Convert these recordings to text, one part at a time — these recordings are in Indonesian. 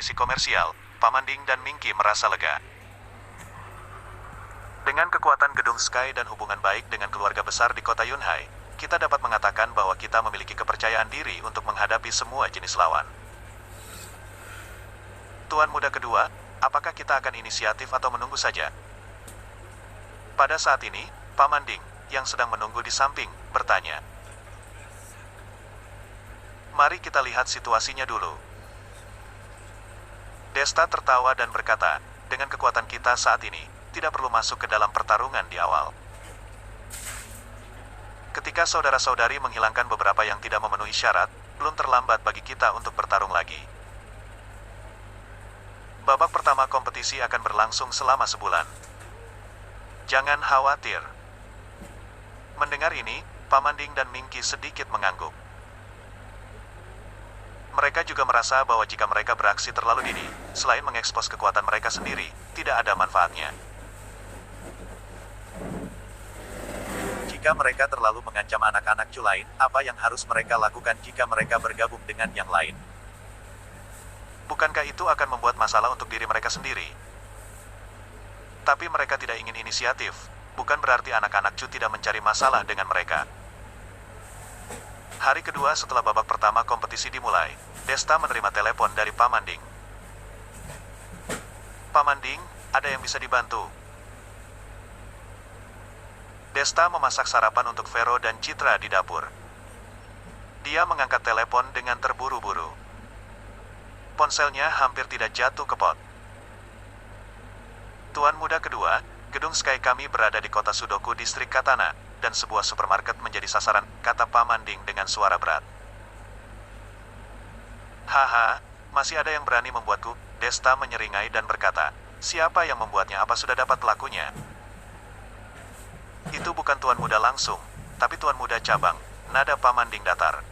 kompetisi komersial, Pamanding dan Mingki merasa lega. Dengan kekuatan gedung Sky dan hubungan baik dengan keluarga besar di kota Yunhai, kita dapat mengatakan bahwa kita memiliki kepercayaan diri untuk menghadapi semua jenis lawan. Tuan muda kedua, apakah kita akan inisiatif atau menunggu saja? Pada saat ini, Pamanding, yang sedang menunggu di samping, bertanya. Mari kita lihat situasinya dulu. Desta tertawa dan berkata, dengan kekuatan kita saat ini, tidak perlu masuk ke dalam pertarungan di awal. Ketika saudara-saudari menghilangkan beberapa yang tidak memenuhi syarat, belum terlambat bagi kita untuk bertarung lagi. Babak pertama kompetisi akan berlangsung selama sebulan. Jangan khawatir. Mendengar ini, Pamanding dan Mingki sedikit mengangguk. Mereka juga merasa bahwa jika mereka beraksi terlalu dini, selain mengekspos kekuatan mereka sendiri, tidak ada manfaatnya. Jika mereka terlalu mengancam anak-anak Chu lain, apa yang harus mereka lakukan jika mereka bergabung dengan yang lain? Bukankah itu akan membuat masalah untuk diri mereka sendiri? Tapi mereka tidak ingin inisiatif, bukan berarti anak-anak Chu tidak mencari masalah dengan mereka. Hari kedua setelah babak pertama kompetisi dimulai, Desta menerima telepon dari Pamanding. Pamanding, ada yang bisa dibantu? Desta memasak sarapan untuk Vero dan Citra di dapur. Dia mengangkat telepon dengan terburu-buru. Ponselnya hampir tidak jatuh ke pot. Tuan muda kedua, gedung Sky kami berada di kota Sudoku distrik Katana, dan sebuah supermarket menjadi sasaran, kata Pamanding dengan suara berat. Haha, masih ada yang berani membuatku, Desta menyeringai dan berkata, siapa yang membuatnya, apa sudah dapat pelakunya? Itu bukan tuan muda langsung, tapi tuan muda cabang, nada Pamanding datar.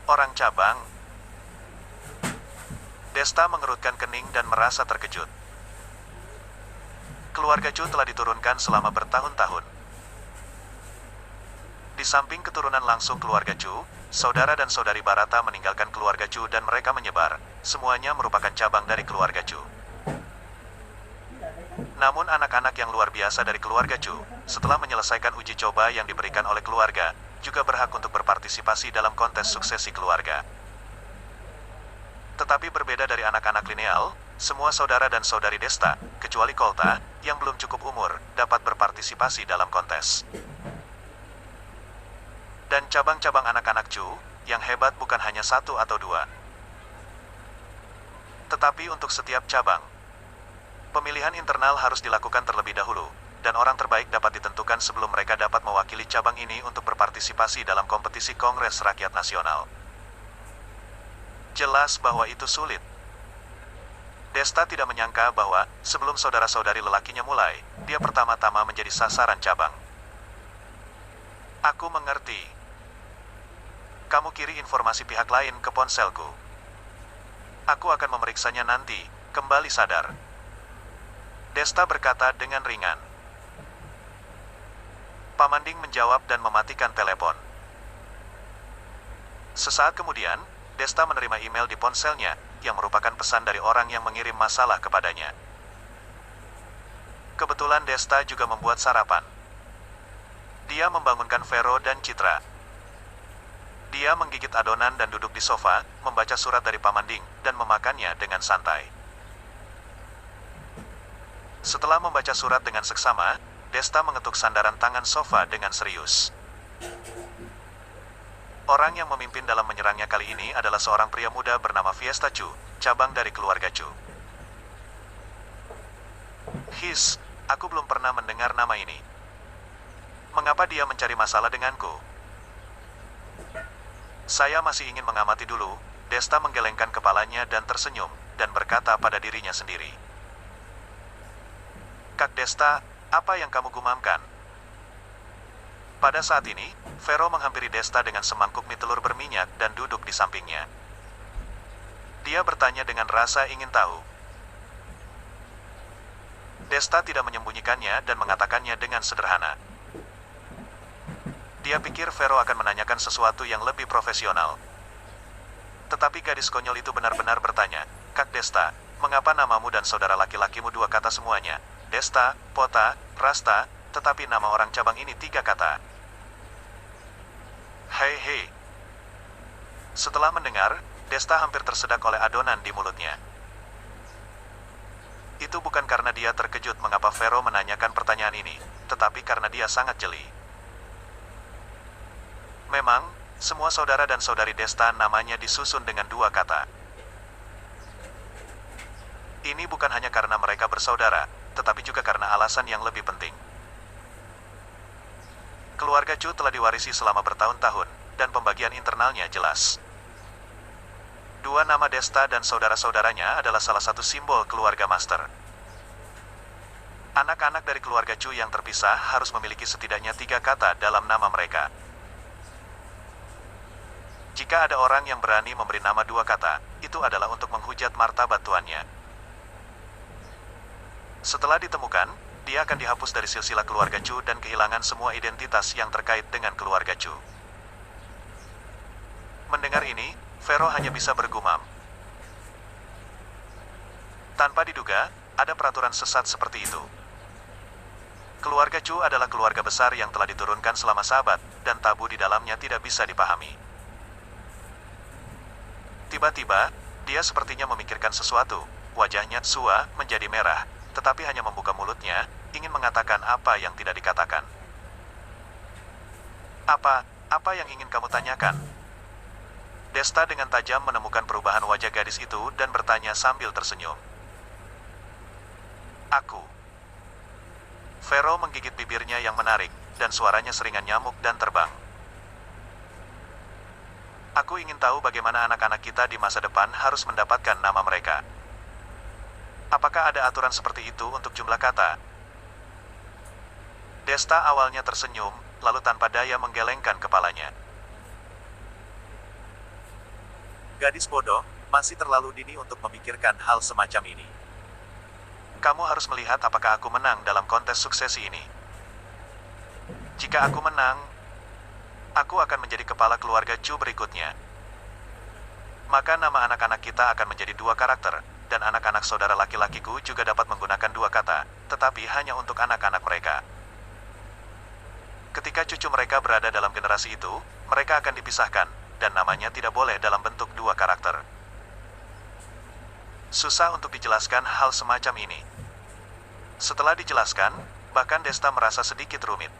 Orang cabang? Desta mengerutkan kening dan merasa terkejut. Keluarga Chu telah diturunkan selama bertahun-tahun. Di samping keturunan langsung keluarga Chu, saudara dan saudari Barata meninggalkan keluarga Chu dan mereka menyebar, semuanya merupakan cabang dari keluarga Chu. Namun anak-anak yang luar biasa dari keluarga Chu, setelah menyelesaikan uji coba yang diberikan oleh keluarga, juga berhak untuk berpartisipasi dalam kontes suksesi keluarga. Tetapi berbeda dari anak-anak lineal, semua saudara dan saudari Desta, kecuali Kolta, yang belum cukup umur, dapat berpartisipasi dalam kontes. Dan cabang-cabang anak-anak Chu, yang hebat bukan hanya satu atau dua. Tetapi untuk setiap cabang, pemilihan internal harus dilakukan terlebih dahulu, dan orang terbaik dapat ditentukan sebelum mereka dapat mewakili cabang ini untuk berpartisipasi dalam kompetisi Kongres Rakyat Nasional. Jelas bahwa itu sulit. Desta tidak menyangka bahwa, sebelum saudara-saudari lelakinya mulai, dia pertama-tama menjadi sasaran cabang. Aku mengerti. Kamu kiri informasi pihak lain ke ponselku. Aku akan memeriksanya nanti, kembali sadar. Desta berkata dengan ringan. Pamanding menjawab dan mematikan telepon. Sesaat kemudian, Desta menerima email di ponselnya, yang merupakan pesan dari orang yang mengirim masalah kepadanya. Kebetulan Desta juga membuat sarapan. Dia membangunkan Vero dan Citra. Dia menggigit adonan dan duduk di sofa, membaca surat dari Pamanding, dan memakannya dengan santai. Setelah membaca surat dengan seksama, Desta mengetuk sandaran tangan sofa dengan serius. Orang yang memimpin dalam menyerangnya kali ini adalah seorang pria muda bernama Fiesta Chu, cabang dari keluarga Chu. Aku belum pernah mendengar nama ini. Mengapa dia mencari masalah denganku? Saya masih ingin mengamati dulu, Desta menggelengkan kepalanya dan tersenyum, dan berkata pada dirinya sendiri. Kak Desta, apa yang kamu gumamkan? Pada saat ini, Vero menghampiri Desta dengan semangkuk mie telur berminyak dan duduk di sampingnya. Dia bertanya dengan rasa ingin tahu. Desta tidak menyembunyikannya dan mengatakannya dengan sederhana. Dia pikir Vero akan menanyakan sesuatu yang lebih profesional. Tetapi gadis konyol itu benar-benar bertanya, "Kak Desta, mengapa namamu dan saudara laki-lakimu dua kata semuanya? Desta, Pota, Rasta, tetapi nama orang cabang ini tiga kata." Hei hei. Setelah mendengar, Desta hampir tersedak oleh adonan di mulutnya. Itu bukan karena dia terkejut mengapa Vero menanyakan pertanyaan ini, tetapi karena dia sangat jeli. Memang, semua saudara dan saudari Desta namanya disusun dengan dua kata. Ini bukan hanya karena mereka bersaudara, tetapi juga karena alasan yang lebih penting. Keluarga Chu telah diwarisi selama bertahun-tahun, dan pembagian internalnya jelas. Dua nama Desta dan saudara-saudaranya adalah salah satu simbol keluarga master. Anak-anak dari keluarga Chu yang terpisah harus memiliki setidaknya tiga kata dalam nama mereka. Jika ada orang yang berani memberi nama dua kata, itu adalah untuk menghujat martabat tuannya. Setelah ditemukan, dia akan dihapus dari silsilah keluarga Chu dan kehilangan semua identitas yang terkait dengan keluarga Chu. Mendengar ini, Vero hanya bisa bergumam. Tanpa diduga, ada peraturan sesat seperti itu. Keluarga Chu adalah keluarga besar yang telah diturunkan selama sabat, dan tabu di dalamnya tidak bisa dipahami. Tiba-tiba, dia sepertinya memikirkan sesuatu. Wajahnya Tsua menjadi merah, tetapi hanya membuka mulutnya, ingin mengatakan apa yang tidak dikatakan. Apa yang ingin kamu tanyakan? Desta dengan tajam menemukan perubahan wajah gadis itu dan bertanya sambil tersenyum. Aku. Vero menggigit bibirnya yang menarik, dan suaranya seringan nyamuk dan terbang. Aku ingin tahu bagaimana anak-anak kita di masa depan harus mendapatkan nama mereka. Apakah ada aturan seperti itu untuk jumlah kata? Desta awalnya tersenyum, lalu tanpa daya menggelengkan kepalanya. Gadis bodoh, masih terlalu dini untuk memikirkan hal semacam ini. Kamu harus melihat apakah aku menang dalam kontes suksesi ini. Jika aku menang, aku akan menjadi kepala keluarga Chu berikutnya. Maka nama anak-anak kita akan menjadi dua karakter, dan anak-anak saudara laki-lakiku juga dapat menggunakan dua kata, tetapi hanya untuk anak-anak mereka. Ketika cucu mereka berada dalam generasi itu, mereka akan dipisahkan, dan namanya tidak boleh dalam bentuk dua karakter. Susah untuk dijelaskan hal semacam ini. Setelah dijelaskan, bahkan Desta merasa sedikit rumit.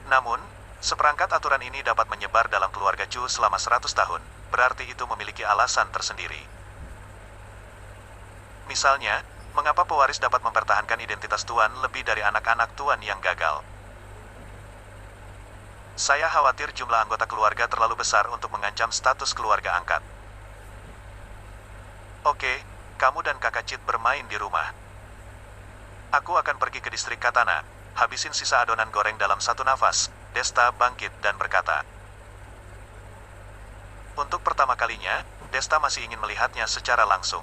Namun, seperangkat aturan ini dapat menyebar dalam keluarga Chu selama 100 tahun, berarti itu memiliki alasan tersendiri. Misalnya, mengapa pewaris dapat mempertahankan identitas tuan lebih dari anak-anak tuan yang gagal? Saya khawatir jumlah anggota keluarga terlalu besar untuk mengancam status keluarga angkat. Oke, kamu dan kakak Cit bermain di rumah. Aku akan pergi ke distrik Katana, habisin sisa adonan goreng dalam satu nafas. Desta bangkit dan berkata. Untuk pertama kalinya, Desta masih ingin melihatnya secara langsung.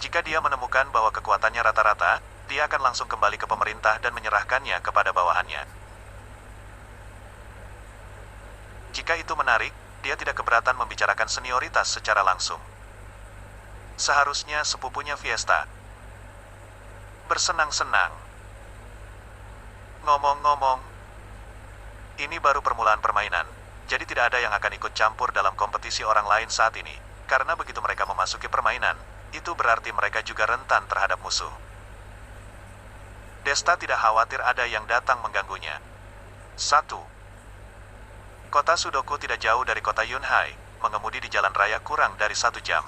Jika dia menemukan bahwa kekuatannya rata-rata, dia akan langsung kembali ke pemerintah dan menyerahkannya kepada bawahannya. Jika itu menarik, dia tidak keberatan membicarakan senioritas secara langsung. Seharusnya sepupunya Fiesta bersenang-senang. Ngomong-ngomong, ini baru permulaan permainan, jadi tidak ada yang akan ikut campur dalam kompetisi orang lain saat ini, karena begitu mereka memasuki permainan, itu berarti mereka juga rentan terhadap musuh. Desta tidak khawatir ada yang datang mengganggunya. 1. Kota Sudoku tidak jauh dari kota Yunhai, mengemudi di jalan raya kurang dari 1 jam.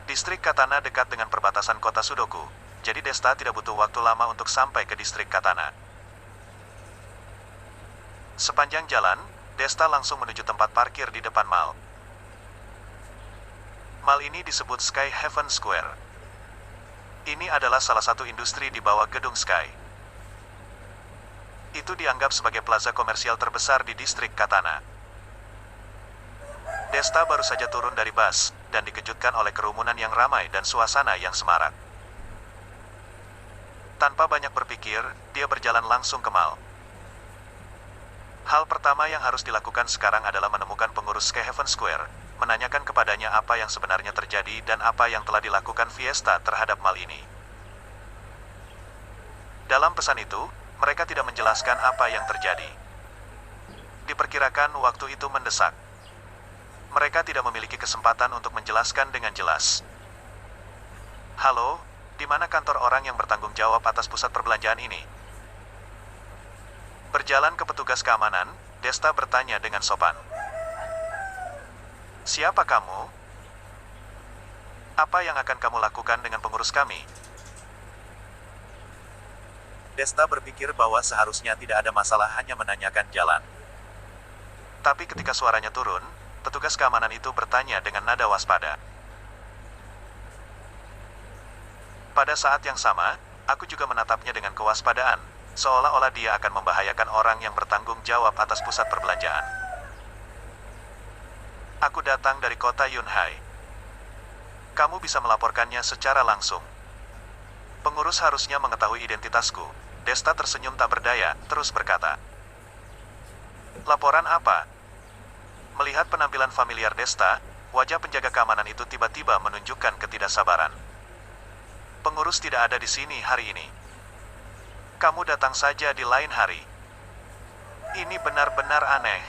Distrik Katana dekat dengan perbatasan kota Sudoku, jadi Desta tidak butuh waktu lama untuk sampai ke distrik Katana. Sepanjang jalan, Desta langsung menuju tempat parkir di depan mall. Mall ini disebut Sky Heaven Square. Ini adalah salah satu industri di bawah gedung Sky. Itu dianggap sebagai plaza komersial terbesar di distrik Katana. Desta baru saja turun dari bus, dan dikejutkan oleh kerumunan yang ramai dan suasana yang semarak. Tanpa banyak berpikir, dia berjalan langsung ke mall. Hal pertama yang harus dilakukan sekarang adalah menemukan pengurus Skyhaven Square, menanyakan kepadanya apa yang sebenarnya terjadi dan apa yang telah dilakukan Fiesta terhadap mal ini. Dalam pesan itu, mereka tidak menjelaskan apa yang terjadi. Diperkirakan waktu itu mendesak. Mereka tidak memiliki kesempatan untuk menjelaskan dengan jelas. Halo, di mana kantor orang yang bertanggung jawab atas pusat perbelanjaan ini? Berjalan ke petugas keamanan, Desta bertanya dengan sopan. Siapa kamu? Apa yang akan kamu lakukan dengan pengurus kami? Desta berpikir bahwa seharusnya tidak ada masalah hanya menanyakan jalan. Tapi ketika suaranya turun, petugas keamanan itu bertanya dengan nada waspada. Pada saat yang sama, aku juga menatapnya dengan kewaspadaan, seolah-olah dia akan membahayakan orang yang bertanggung jawab atas pusat perbelanjaan. Aku datang dari kota Yunhai. Kamu bisa melaporkannya secara langsung. Pengurus harusnya mengetahui identitasku. Desta tersenyum tak berdaya, terus berkata. Laporan apa? Melihat penampilan familiar Desta, wajah penjaga keamanan itu tiba-tiba menunjukkan ketidaksabaran. Pengurus tidak ada di sini hari ini. Kamu datang saja di lain hari. Ini benar-benar aneh.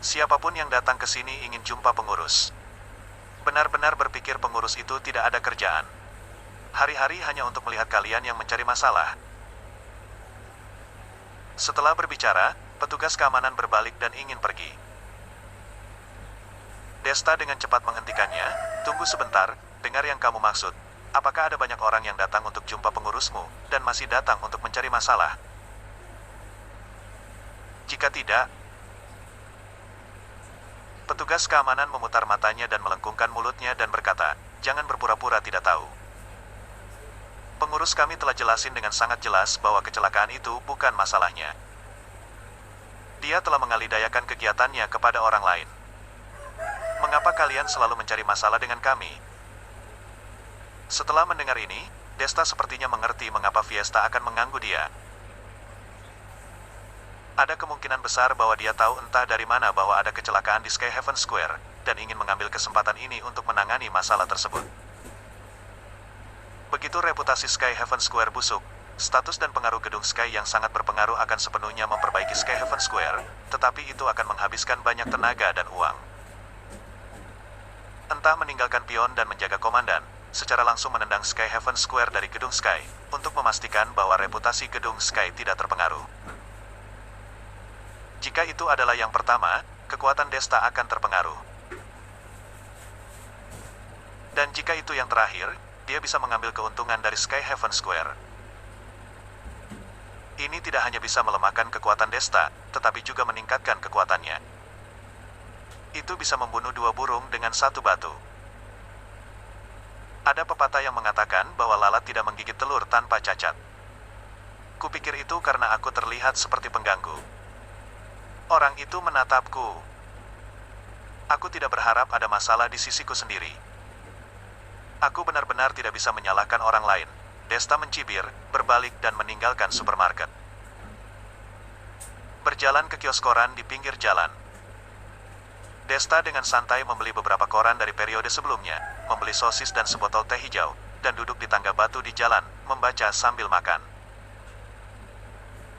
Siapapun yang datang ke sini ingin jumpa pengurus. Benar-benar berpikir pengurus itu tidak ada kerjaan. Hari-hari hanya untuk melihat kalian yang mencari masalah. Setelah berbicara, petugas keamanan berbalik dan ingin pergi. Desta dengan cepat menghentikannya. Tunggu sebentar, dengar yang kamu maksud. Apakah ada banyak orang yang datang untuk jumpa pengurusmu, dan masih datang untuk mencari masalah? Jika tidak, petugas keamanan memutar matanya dan melengkungkan mulutnya dan berkata, jangan berpura-pura tidak tahu. Pengurus kami telah jelasin dengan sangat jelas bahwa kecelakaan itu bukan masalahnya. Dia telah mengalidayakan kegiatannya kepada orang lain. Mengapa kalian selalu mencari masalah dengan kami? Setelah mendengar ini, Desta sepertinya mengerti mengapa Fiesta akan mengganggu dia. Ada kemungkinan besar bahwa dia tahu entah dari mana bahwa ada kecelakaan di Skyhaven Square, dan ingin mengambil kesempatan ini untuk menangani masalah tersebut. Begitu reputasi Skyhaven Square busuk, status dan pengaruh gedung Sky yang sangat berpengaruh akan sepenuhnya memperbaiki Skyhaven Square, tetapi itu akan menghabiskan banyak tenaga dan uang. Entah meninggalkan pion dan menjaga komandan, secara langsung menendang Skyhaven Square dari gedung Sky, untuk memastikan bahwa reputasi gedung Sky tidak terpengaruh. Jika itu adalah yang pertama, kekuatan Desta akan terpengaruh. Dan jika itu yang terakhir, dia bisa mengambil keuntungan dari Skyhaven Square. Ini tidak hanya bisa melemahkan kekuatan Desta, tetapi juga meningkatkan kekuatannya. Itu bisa membunuh dua burung dengan satu batu. Ada pepatah yang mengatakan bahwa lalat tidak menggigit telur tanpa cacat. Kupikir itu karena aku terlihat seperti pengganggu. Orang itu menatapku. Aku tidak berharap ada masalah di sisiku sendiri. Aku benar-benar tidak bisa menyalahkan orang lain. Desta mencibir, berbalik dan meninggalkan supermarket. Berjalan ke kios koran di pinggir jalan. Desta dengan santai membeli beberapa koran dari periode sebelumnya, membeli sosis dan sebotol teh hijau, dan duduk di tangga batu di jalan, membaca sambil makan.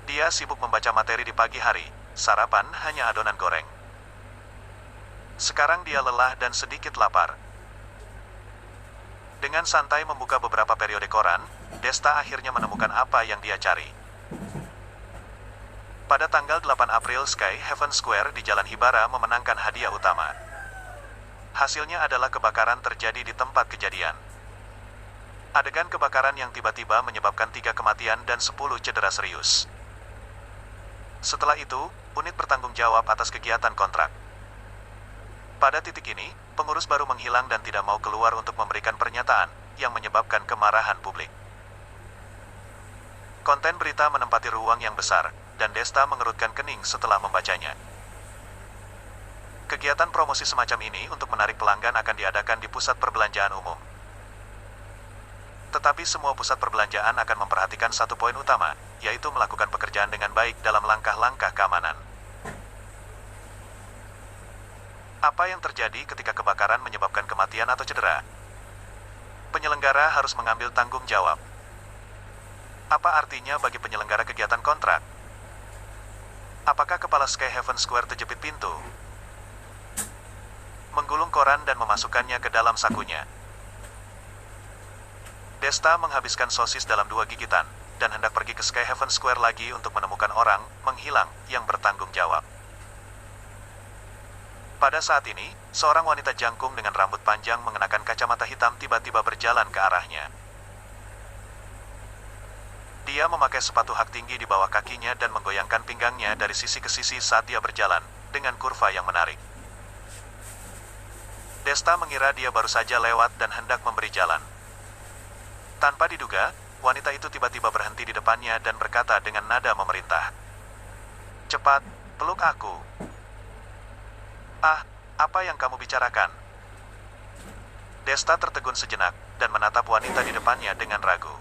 Dia sibuk membaca materi di pagi hari, sarapan hanya adonan goreng. Sekarang dia lelah dan sedikit lapar. Dengan santai membuka beberapa periode koran, Desta akhirnya menemukan apa yang dia cari. Pada tanggal 8 April Skyhaven Square di Jalan Hibara memenangkan hadiah utama. Hasilnya adalah kebakaran terjadi di tempat kejadian. Adegan kebakaran yang tiba-tiba menyebabkan 3 kematian dan 10 cedera serius. Setelah itu, unit bertanggung jawab atas kegiatan kontrak. Pada titik ini, pengurus baru menghilang dan tidak mau keluar untuk memberikan pernyataan, yang menyebabkan kemarahan publik. Konten berita menempati ruang yang besar, dan Desta mengerutkan kening setelah membacanya. Kegiatan promosi semacam ini untuk menarik pelanggan akan diadakan di pusat perbelanjaan umum. Tetapi semua pusat perbelanjaan akan memperhatikan satu poin utama, yaitu melakukan pekerjaan dengan baik dalam langkah-langkah keamanan. Apa yang terjadi ketika kebakaran menyebabkan kematian atau cedera? Penyelenggara harus mengambil tanggung jawab. Apa artinya bagi penyelenggara kegiatan kontrak? Apakah kepala Skyhaven Square terjepit pintu? Menggulung koran dan memasukkannya ke dalam sakunya. Desta menghabiskan sosis dalam 2 gigitan, dan hendak pergi ke Skyhaven Square lagi untuk menemukan orang menghilang yang bertanggung jawab. Pada saat ini, seorang wanita jangkung dengan rambut panjang mengenakan kacamata hitam tiba-tiba berjalan ke arahnya. Dia memakai sepatu hak tinggi di bawah kakinya dan menggoyangkan pinggangnya dari sisi ke sisi saat dia berjalan, dengan kurva yang menarik. Desta mengira dia baru saja lewat dan hendak memberi jalan. Tanpa diduga, wanita itu tiba-tiba berhenti di depannya dan berkata dengan nada memerintah. "Cepat, peluk aku." "Ah, apa yang kamu bicarakan?" Desta tertegun sejenak, dan menatap wanita di depannya dengan ragu.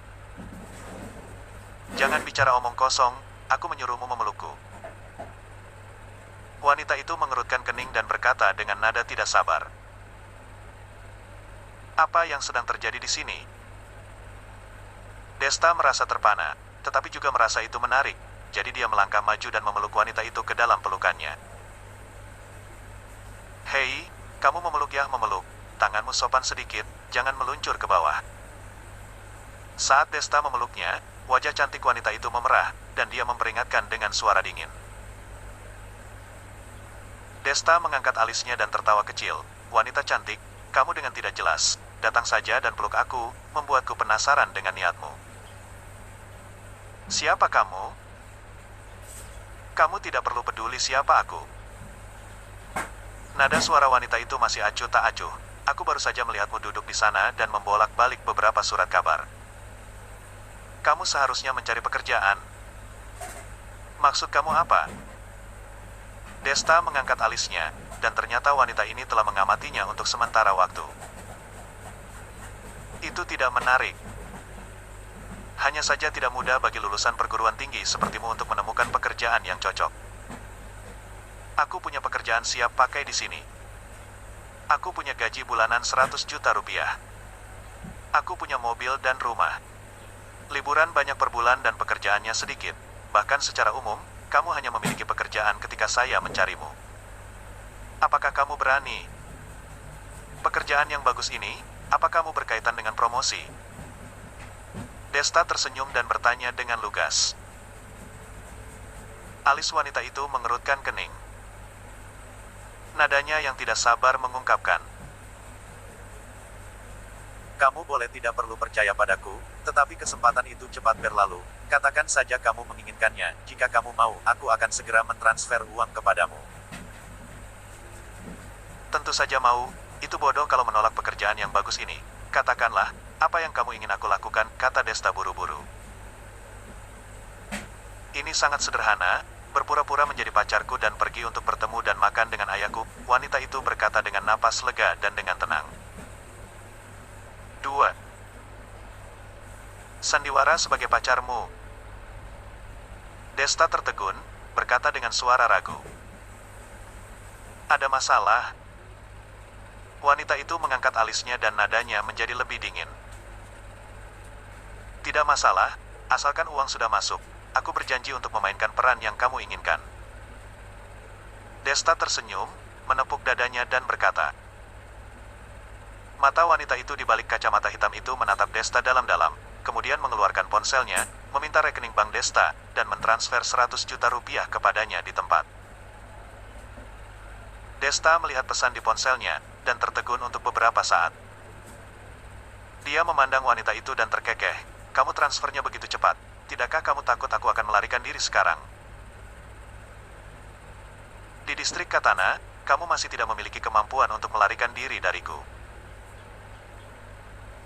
"Jangan bicara omong kosong, aku menyuruhmu memelukku." Wanita itu mengerutkan kening dan berkata dengan nada tidak sabar. "Apa yang sedang terjadi di sini?" Desta merasa terpana, tetapi juga merasa itu menarik, jadi dia melangkah maju dan memeluk wanita itu ke dalam pelukannya. "Hei, kamu memeluk ya memeluk, tanganmu sopan sedikit, jangan meluncur ke bawah." Saat Desta memeluknya, wajah cantik wanita itu memerah, dan dia memperingatkan dengan suara dingin. Desta mengangkat alisnya dan tertawa kecil. "Wanita cantik, kamu dengan tidak jelas, datang saja dan peluk aku, membuatku penasaran dengan niatmu." "Siapa kamu?" "Kamu tidak perlu peduli siapa aku." Nada suara wanita itu masih acuh tak acuh. "Aku baru saja melihatmu duduk di sana dan membolak-balik beberapa surat kabar. Kamu seharusnya mencari pekerjaan. Maksud kamu apa?" Desta mengangkat alisnya, dan ternyata wanita ini telah mengamatinya untuk sementara waktu. "Itu tidak menarik. Hanya saja tidak mudah bagi lulusan perguruan tinggi sepertimu untuk menemukan pekerjaan yang cocok. Aku punya pekerjaan siap pakai di sini. Aku punya gaji bulanan 100 juta rupiah. Aku punya mobil dan rumah. Liburan banyak per bulan dan pekerjaannya sedikit. Bahkan secara umum, kamu hanya memiliki pekerjaan ketika saya mencarimu. Apakah kamu berani? Pekerjaan yang bagus ini, apa kamu berkaitan dengan promosi?" Desta tersenyum dan bertanya dengan lugas. Alis wanita itu mengerutkan kening. Nadanya yang tidak sabar mengungkapkan. "Kamu boleh tidak perlu percaya padaku, tetapi kesempatan itu cepat berlalu. Katakan saja kamu menginginkannya, jika kamu mau, aku akan segera mentransfer uang kepadamu." "Tentu saja mau, itu bodoh kalau menolak pekerjaan yang bagus ini. Katakanlah, apa yang kamu ingin aku lakukan?" kata Desta buru-buru. "Ini sangat sederhana, berpura-pura menjadi pacarku dan pergi untuk bertemu dan makan dengan ayahku," wanita itu berkata dengan napas lega dan dengan tenang. 2. Sandiwara sebagai pacarmu. Desta tertegun, berkata dengan suara ragu. "Ada masalah?" Wanita itu mengangkat alisnya dan nadanya menjadi lebih dingin. "Tidak masalah, asalkan uang sudah masuk. Aku berjanji untuk memainkan peran yang kamu inginkan." Desta tersenyum, menepuk dadanya dan berkata. Mata wanita itu di balik kacamata hitam itu menatap Desta dalam-dalam, kemudian mengeluarkan ponselnya, meminta rekening bank Desta, dan mentransfer 100 juta rupiah kepadanya di tempat. Desta melihat pesan di ponselnya, dan tertegun untuk beberapa saat. Dia memandang wanita itu dan terkekeh. "Kamu transfernya begitu cepat. Tidakkah kamu takut aku akan melarikan diri sekarang? Di distrik Katana, kamu masih tidak memiliki kemampuan untuk melarikan diri dariku."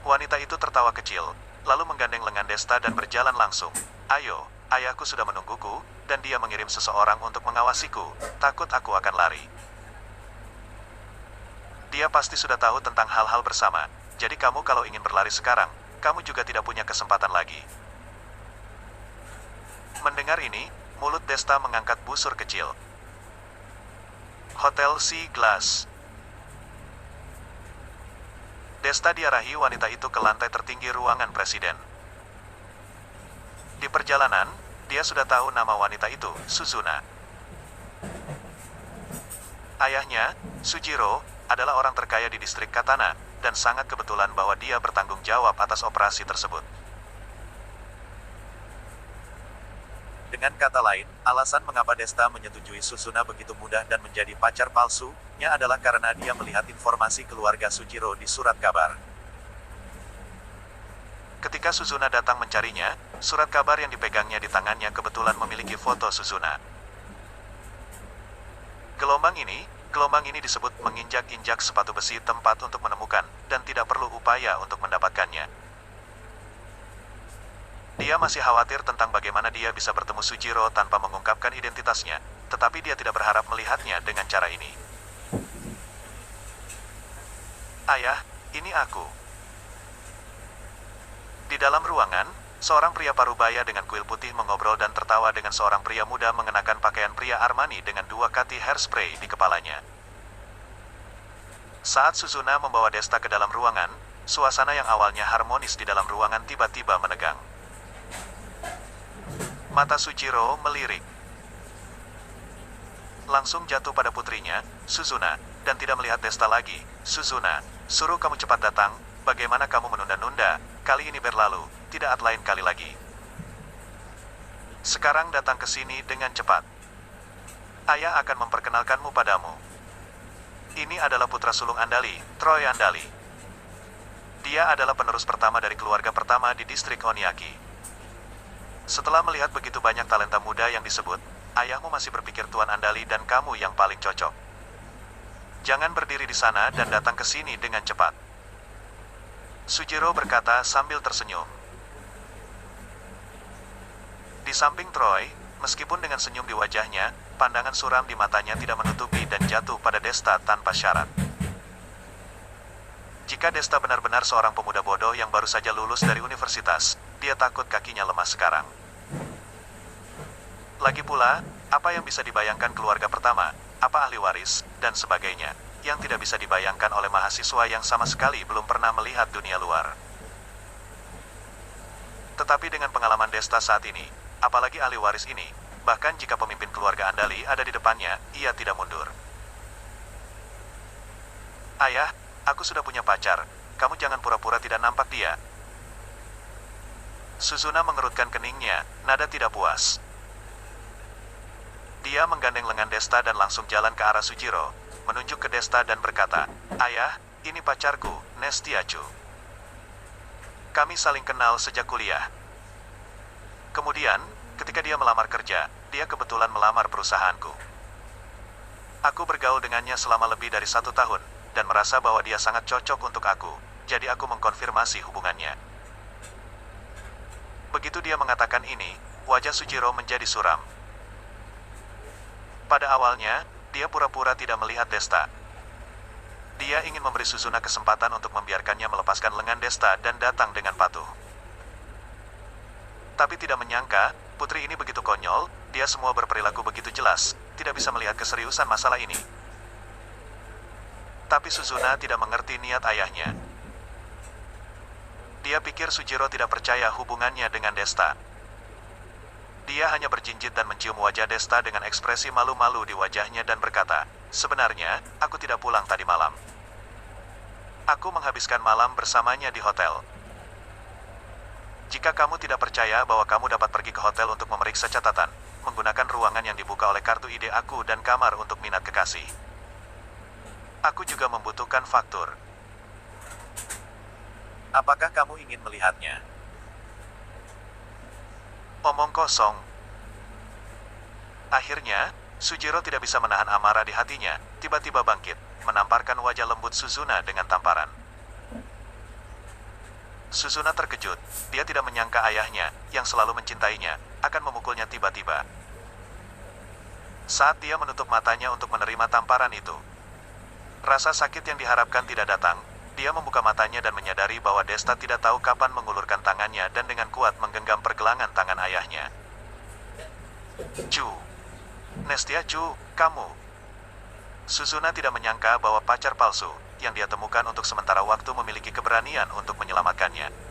Wanita itu tertawa kecil, lalu menggandeng lengan Desta dan berjalan langsung. "Ayo, ayahku sudah menungguku, dan dia mengirim seseorang untuk mengawasiku. Takut aku akan lari. Dia pasti sudah tahu tentang hal-hal bersama, jadi kamu kalau ingin berlari sekarang, kamu juga tidak punya kesempatan lagi." Mendengar ini, mulut Desta mengangkat busur kecil. Hotel Sea Glass. Desta diarahi wanita itu ke lantai tertinggi ruangan presiden. Di perjalanan, dia sudah tahu nama wanita itu, Suzuna. Ayahnya, Sujiro, adalah orang terkaya di distrik Katana, dan sangat kebetulan bahwa dia bertanggung jawab atas operasi tersebut. Dengan kata lain, alasan mengapa Desta menyetujui Suzuna begitu mudah dan menjadi pacar palsunya adalah karena dia melihat informasi keluarga Sujiro di surat kabar. Ketika Suzuna datang mencarinya, surat kabar yang dipegangnya di tangannya kebetulan memiliki foto Suzuna. Gelombang ini disebut menginjak-injak sepatu besi tempat untuk menemukan, dan tidak perlu upaya untuk mendapatkannya. Dia masih khawatir tentang bagaimana dia bisa bertemu Sujiro tanpa mengungkapkan identitasnya, tetapi dia tidak berharap melihatnya dengan cara ini. Ayah, ini aku. Di dalam ruangan, seorang pria parubaya dengan kuil putih mengobrol dan tertawa dengan seorang pria muda mengenakan pakaian pria Armani dengan 2 kati hairspray di kepalanya. Saat Suzuna membawa Desta ke dalam ruangan, suasana yang awalnya harmonis di dalam ruangan tiba-tiba menegang. Mata Sujiro melirik. Langsung jatuh pada putrinya, Suzuna, dan tidak melihat Desta lagi. Suzuna, suruh kamu cepat datang, bagaimana kamu menunda-nunda, kali ini berlalu, tidak lain kali lagi. Sekarang datang ke sini dengan cepat. Ayah akan memperkenalkanmu padamu. Ini adalah putra sulung Andali, Troy Andali. Dia adalah penerus pertama dari keluarga pertama di distrik Oniaki. Setelah melihat begitu banyak talenta muda yang disebut, ayahmu masih berpikir Tuan Andali dan kamu yang paling cocok. Jangan berdiri di sana dan datang ke sini dengan cepat. Sujiro berkata sambil tersenyum. Di samping Troy, meskipun dengan senyum di wajahnya, pandangan suram di matanya tidak menutupi dan jatuh pada Desta tanpa syarat. Jika Desta benar-benar seorang pemuda bodoh yang baru saja lulus dari universitas, dia takut kakinya lemah sekarang. Lagi pula, apa yang bisa dibayangkan keluarga pertama, apa ahli waris, dan sebagainya, yang tidak bisa dibayangkan oleh mahasiswa yang sama sekali belum pernah melihat dunia luar. Tetapi dengan pengalaman Desta saat ini, apalagi ahli waris ini, bahkan jika pemimpin keluarga Andali ada di depannya, ia tidak mundur. Ayah, aku sudah punya pacar, kamu jangan pura-pura tidak nampak dia. Suzuna mengerutkan keningnya, nada tidak puas. Dia menggandeng lengan Desta dan langsung jalan ke arah Sujiro, menunjuk ke Desta dan berkata, Ayah, ini pacarku, Nestiachu. Kami saling kenal sejak kuliah. Kemudian, ketika dia melamar kerja, dia kebetulan melamar perusahaanku. Aku bergaul dengannya selama lebih dari 1 tahun, dan merasa bahwa dia sangat cocok untuk aku, jadi aku mengkonfirmasi hubungannya. Begitu dia mengatakan ini, wajah Sujiro menjadi suram. Pada awalnya, dia pura-pura tidak melihat Desta. Dia ingin memberi Suzuna kesempatan untuk membiarkannya melepaskan lengan Desta dan datang dengan patuh. Tapi tidak menyangka, putri ini begitu konyol, dia semua berperilaku begitu jelas, tidak bisa melihat keseriusan masalah ini. Tapi Suzuna tidak mengerti niat ayahnya. Dia pikir Sujiro tidak percaya hubungannya dengan Desta. Dia hanya berjinjit dan mencium wajah Desta dengan ekspresi malu-malu di wajahnya dan berkata, sebenarnya, aku tidak pulang tadi malam. Aku menghabiskan malam bersamanya di hotel. Jika kamu tidak percaya bahwa kamu dapat pergi ke hotel untuk memeriksa catatan, menggunakan ruangan yang dibuka oleh kartu ID aku dan kamar untuk minat kekasih. Aku juga membutuhkan faktur. Apakah kamu ingin melihatnya? Omong kosong. Akhirnya, Sujiro tidak bisa menahan amarah di hatinya, tiba-tiba bangkit, menamparkan wajah lembut Suzuna dengan tamparan. Suzuna terkejut, dia tidak menyangka ayahnya, yang selalu mencintainya, akan memukulnya tiba-tiba. Saat dia menutup matanya untuk menerima tamparan itu, rasa sakit yang diharapkan tidak datang. Dia membuka matanya dan menyadari bahwa Desta tidak tahu kapan mengulurkan tangannya dan dengan kuat menggenggam pergelangan tangan ayahnya. Chu. Nestiachu, kamu. Suzuna tidak menyangka bahwa pacar palsu, yang dia temukan untuk sementara waktu memiliki keberanian untuk menyelamatkannya.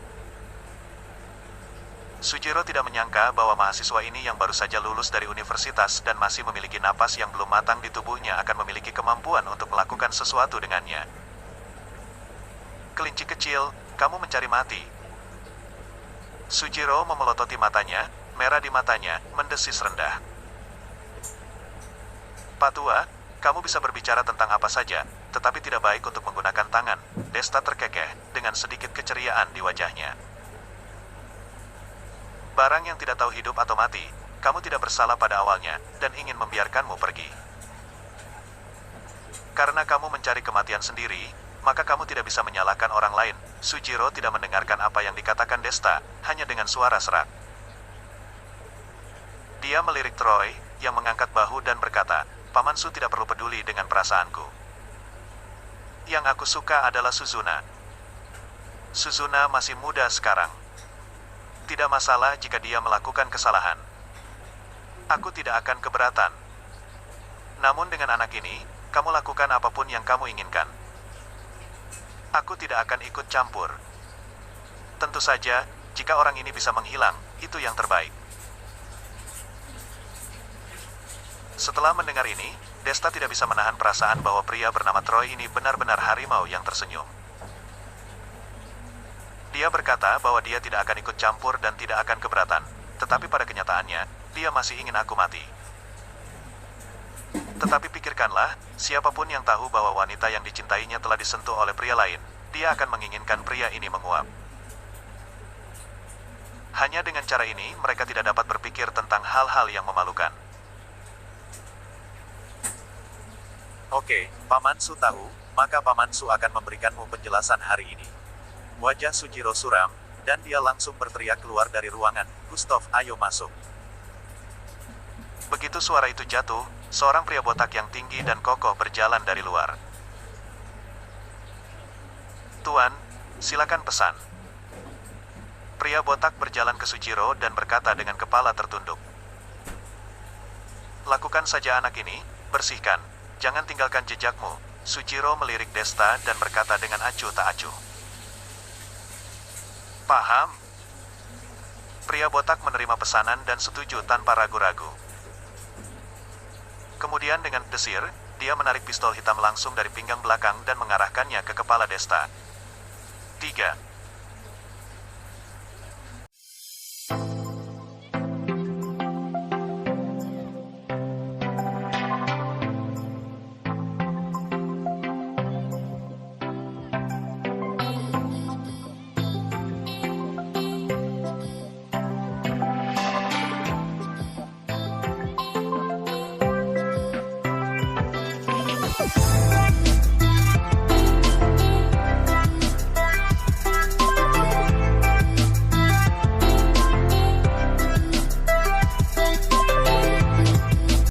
Sujiro tidak menyangka bahwa mahasiswa ini yang baru saja lulus dari universitas dan masih memiliki napas yang belum matang di tubuhnya akan memiliki kemampuan untuk melakukan sesuatu dengannya. Kelinci kecil, kamu mencari mati. Sujiro memelototi matanya, merah di matanya, mendesis rendah. Pak Tua, kamu bisa berbicara tentang apa saja, tetapi tidak baik untuk menggunakan tangan. Desta terkekeh, dengan sedikit keceriaan di wajahnya. Barang yang tidak tahu hidup atau mati, kamu tidak bersalah pada awalnya, dan ingin membiarkanmu pergi. Karena kamu mencari kematian sendiri, maka kamu tidak bisa menyalahkan orang lain. Sujiro tidak mendengarkan apa yang dikatakan Desta, hanya dengan suara serak. Dia melirik Troy, yang mengangkat bahu dan berkata, Paman Su tidak perlu peduli dengan perasaanku. Yang aku suka adalah Suzuna. Suzuna masih muda sekarang. Tidak masalah jika dia melakukan kesalahan. Aku tidak akan keberatan. Namun dengan anak ini, kamu lakukan apapun yang kamu inginkan. Aku tidak akan ikut campur. Tentu saja, jika orang ini bisa menghilang, itu yang terbaik. Setelah mendengar ini, Desta tidak bisa menahan perasaan bahwa pria bernama Troy ini benar-benar harimau yang tersenyum. Dia berkata bahwa dia tidak akan ikut campur dan tidak akan keberatan, tetapi pada kenyataannya, dia masih ingin aku mati. Tetapi pikirkanlah, siapapun yang tahu bahwa wanita yang dicintainya telah disentuh oleh pria lain, dia akan menginginkan pria ini menguap. Hanya dengan cara ini, mereka tidak dapat berpikir tentang hal-hal yang memalukan. Oke, Paman Su tahu, maka Paman Su akan memberikanmu penjelasan hari ini. Wajah Sujiro suram, dan dia langsung berteriak keluar dari ruangan, Gustav, ayo masuk. Begitu suara itu jatuh, seorang pria botak yang tinggi dan kokoh berjalan dari luar. Tuan, silakan pesan. Pria botak berjalan ke Sujiro dan berkata dengan kepala tertunduk. Lakukan saja anak ini, bersihkan. Jangan tinggalkan jejakmu. Sujiro melirik Desta dan berkata dengan acuh tak acuh. Paham? Pria botak menerima pesanan dan setuju tanpa ragu-ragu. Kemudian dengan desir, dia menarik pistol hitam langsung dari pinggang belakang dan mengarahkannya ke kepala Desta. 3.